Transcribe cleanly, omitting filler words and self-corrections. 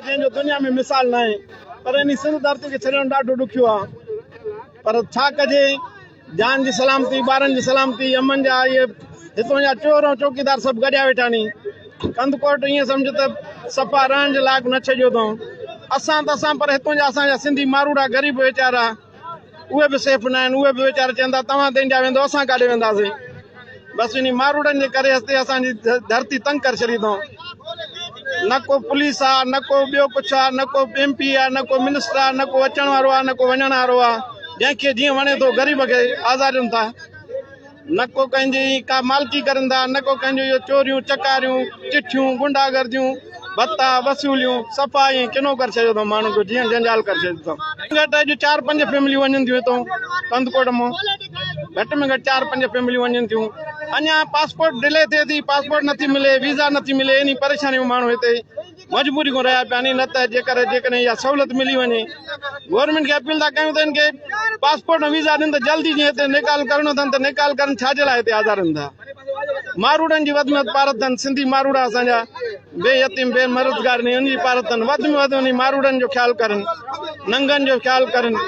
जो दुनिया में मिसाल ना है पर इन सिंध धरती के छॾणु ॾाढो ॾुखियो आहे पर छा कजे जान जी सलामती ॿारनि जी सलामती अमन जा ये हितों जा चोर ऐं चौकीदार सभु गॾिया वेठा नी कंदकोट ईअं सम्झ त सफ़ा रहण जे लाइक़ु न छॾियो अथऊं असां पर हितों जा असांजा सिंधी मारूड़ा ग़रीब वीचारा उहे बि सेफ न आहिनि उहे बि वीचारा चवंदा तव्हां तेंजा वेंदो असां काॾे वेंदासीं बसि इन मारूड़नि जे करे हस्ते असांजी धरती तंग करे छॾी अथऊं न को पुलिस आहे न को ॿियो कुझु आहे न को MP आहे न को मिनिस्टर आहे न को अचण वारो आहे न को वञण वारो आहे जंहिंखे जीअं वणे थो ग़रीब खे आज़ादियुनि था न को कंहिंजी का मालिकी करनि था न को कंहिंजो इहो चोरियूं चकारियूं चिठियूं गुंडागर्दियूं भत्ता वसूलियूं सफ़ा ईअं किनो करे छॾियो अथऊं माण्हुनि खे जीअं जंजाल करे छॾियो अथऊं घटि अॼु 4-5 फैमिलियूं वञनि थियूं हितां कंदकोट मां घटि में घटि 4-5 फैमिलियूं वञनि थियूं अञा पासपोर्ट डिले थिए थी पासपोर्ट नथी मिले वीज़ा नथी मिले इन परेशानियूं माण्हू हिते मजबूरी को रहिया पिया नी न त जेकॾहिं इहा सहूलियत मिली वञे गवर्नमेंट खे अपील था कयूं त इनखे पासपोर्ट ऐं वीज़ा ॾियनि त जल्दी जीअं हिते निकाल करणो अथनि त निकाल करनि छाजे लाइ हिते आज़ारनि था मारूड़नि जी वधि में वधि पारत अथनि सिंधी मारूड़ा असांजा बेयतीम बेमरदगार नी उनजी पारत अथनि वधि में वधि उन मारूड़नि जो ख़्यालु करनि नंगनि जो ख़्यालु करनि।